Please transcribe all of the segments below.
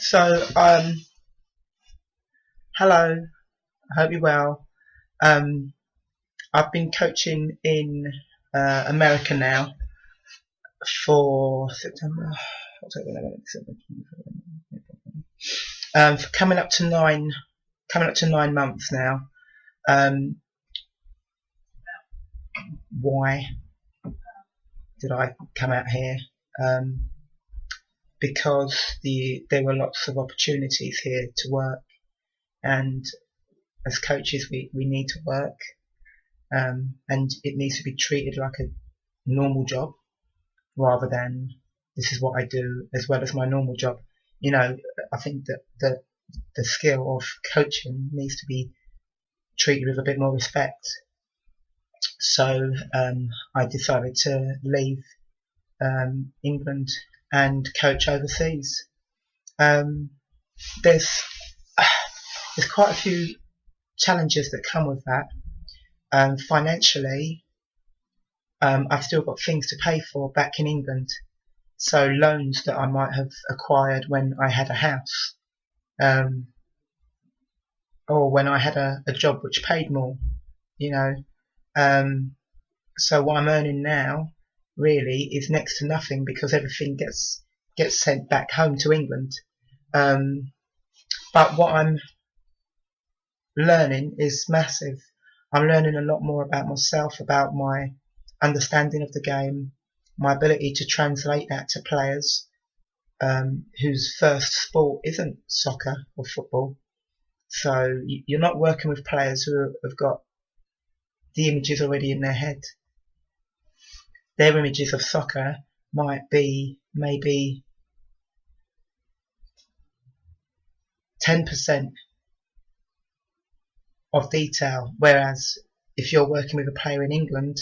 So, hello. I hope you're well. Um, I've been coaching in America now for September, October, November, December, for coming up to 9 months now. Um, why did I come out here? Um, because there were lots of opportunities here to work, and as coaches, we need to work. And it needs to be treated like a normal job rather than this is what I do as well as my normal job. I think that the skill of coaching needs to be treated with a bit more respect. So I decided to leave England and coach overseas. Um, there's there's quite a few challenges that come with that. Financially, I've still got things to pay for back in England. So loans that I might have acquired when I had a house, um, or when I had a job which paid more, you know. Um, so what I'm earning now really is next to nothing because everything gets sent back home to England. Um, but what I'm learning is massive. I'm learning a lot more about myself, about my understanding of the game, my ability to translate that to players whose first sport isn't soccer or football. So you're not working with players who have got the images already in their head. Their images of soccer might be maybe 10% of detail, whereas if you're working with a player in England,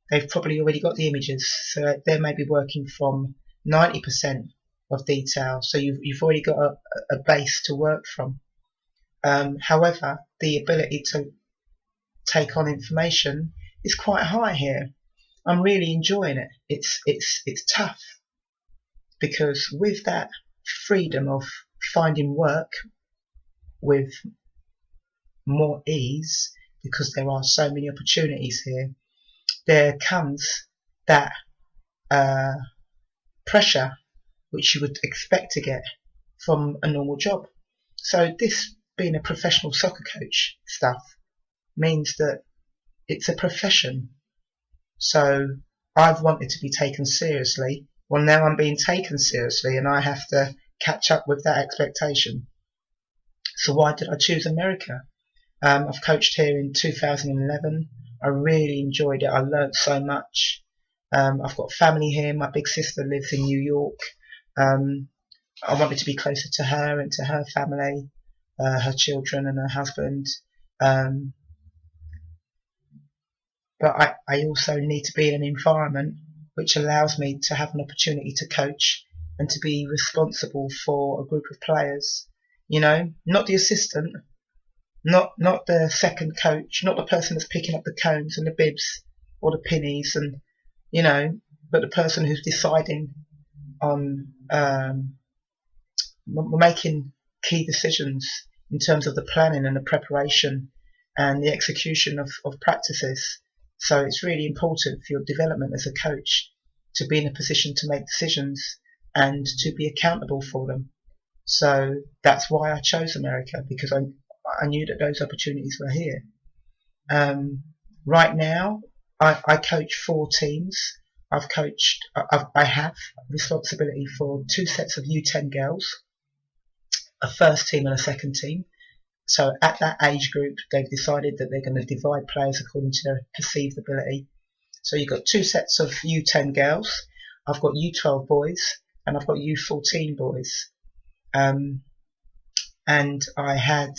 they've probably already got the images, so they may be working from 90% of detail, so you've already got a base to work from. However, the ability to take on information is quite high here. I'm really enjoying it. It's tough because with that freedom of finding work with more ease, because there are so many opportunities here, there comes that pressure which you would expect to get from a normal job. So this being a professional soccer coach stuff means that it's a profession. So I've wanted to be taken seriously. Well, now I'm being taken seriously and I have to catch up with that expectation. So why did I choose America? I've coached here in 2011. I really enjoyed it. I learnt so much. I've got family here. My big sister lives in New York. I wanted to be closer to her and to her family, her children and her husband. But I also need to be in an environment which allows me to have an opportunity to coach and to be responsible for a group of players. Not the assistant, not the second coach, not the person that's picking up the cones and the bibs or the pennies, and but the person who's deciding on making key decisions in terms of the planning and the preparation and the execution of practices. So it's really important for your development as a coach to be in a position to make decisions and to be accountable for them. So that's why I chose America, because I knew that those opportunities were here. Right now, I coach 4 teams. I have responsibility for 2 sets of U10 girls, a first team and a second team. So at that age group, they've decided that they're going to divide players according to their perceived ability. So you've got 2 sets of U10 girls, I've got U12 boys, and I've got U14 boys. And I had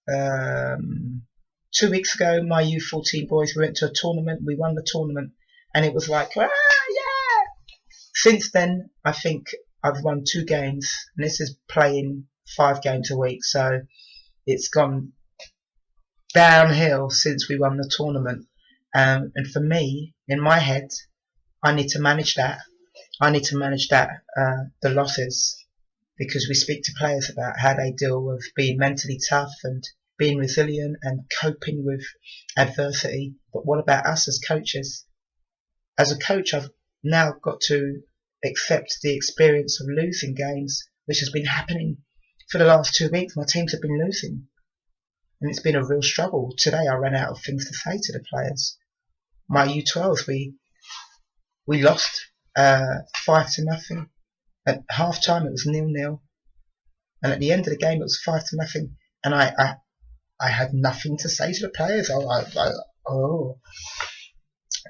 2 weeks ago, my U14 boys, we went to a tournament, we won the tournament, and it was like, yeah! Since then, I think I've won 2 games, and this is playing 5 games a week, so it's gone downhill since we won the tournament. And for me, in my head, I need to manage that. I need to manage that, the losses. because we speak to players about how they deal with being mentally tough and being resilient and coping with adversity. But what about us as coaches? As a coach, I've now got to accept the experience of losing games, which has been happening for the last 2 weeks. My teams have been losing, and it's been a real struggle. Today I ran out of things to say to the players. My U12s, we lost 5-0. At half time it was 0-0, and at the end of the game it was 5-0. And I had nothing to say to the players.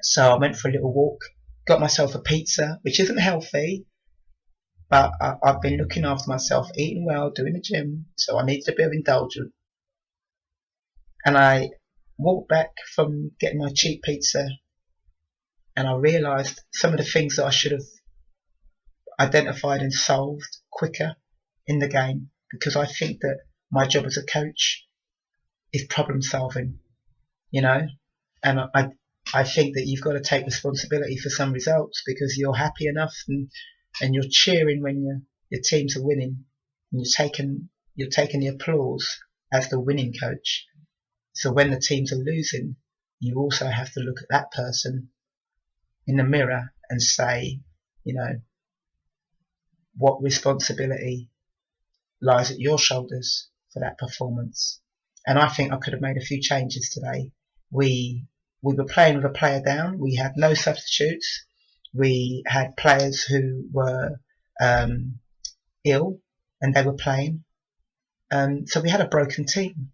So I went for a little walk, got myself a pizza, which isn't healthy, but I've been looking after myself, eating well, doing the gym, so I needed a bit of indulgence. And I walked back from getting my cheap pizza, and I realised some of the things that I should have identified and solved quicker in the game, because I think that my job as a coach is problem solving, and I think that you've got to take responsibility for some results, because you're happy enough and you're cheering when your teams are winning, and you're taking the applause as the winning coach. So when the teams are losing, you also have to look at that person in the mirror and say, what responsibility lies at your shoulders for that performance. And I think I could have made a few changes today. We were playing with a player down. We had no substitutes. We had players who were ill and they were playing. So we had a broken team.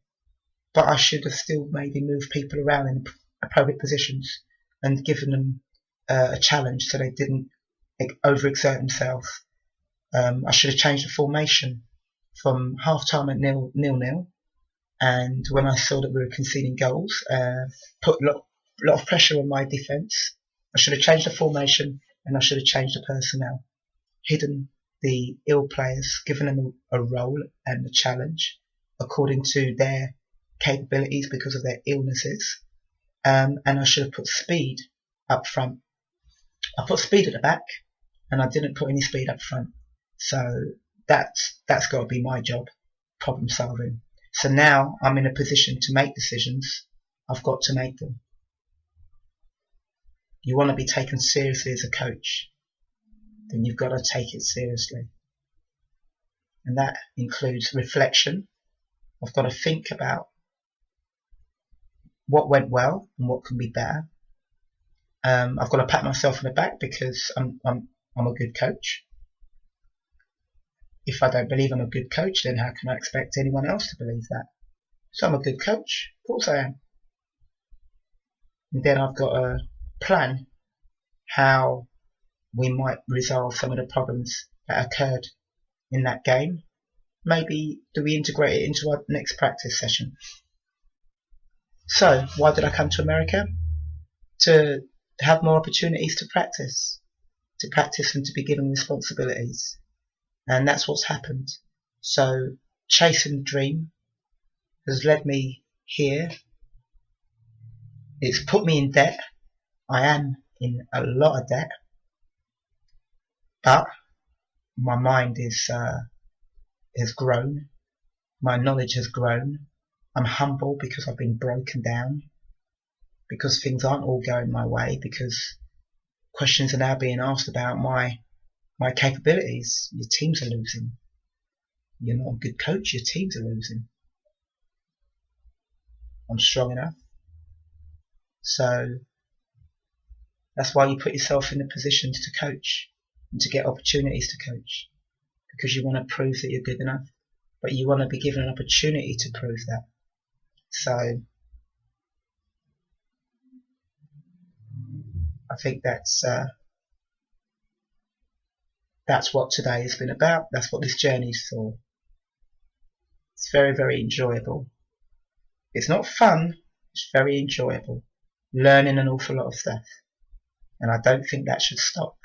But I should have still maybe moved people around in appropriate positions and given them a challenge so they didn't overexert themselves. I should have changed the formation from half time at 0-0, and when I saw that we were conceding goals, put a lot of pressure on my defence. I should have changed the formation, and I should have changed the personnel, hidden the ill players, given them a role and a challenge according to their capabilities because of their illnesses, and I should have put speed up front. I put speed at the back, and I didn't put any speed up front. So that's got to be my job, problem solving. So now I'm in a position to make decisions. I've got to make them. You want to be taken seriously as a coach, then you've got to take it seriously. And that includes reflection. I've got to think about what went well and what can be better. I've got to pat myself on the back because I'm a good coach. If I don't believe I'm a good coach, then how can I expect anyone else to believe that? So I'm a good coach. Of course I am. And then I've got to plan how we might resolve some of the problems that occurred in that game. Maybe do we integrate it into our next practice session? So why did I come to America? To have more opportunities to practice and to be given responsibilities. And that's what's happened. So chasing the dream has led me here. It's put me in debt. I am in a lot of debt, but my mind has grown. My knowledge has grown. I'm humble because I've been broken down, because things aren't all going my way, because questions are now being asked about my capabilities. Your teams are losing. You're not a good coach, your teams are losing. I'm strong enough. So that's why you put yourself in the positions to coach and to get opportunities to coach, because you want to prove that you're good enough, but you want to be given an opportunity to prove that. So I think that's what today has been about. That's what this journey is for. It's very, very enjoyable. It's not fun, it's very enjoyable. Learning an awful lot of stuff. And I don't think that should stop.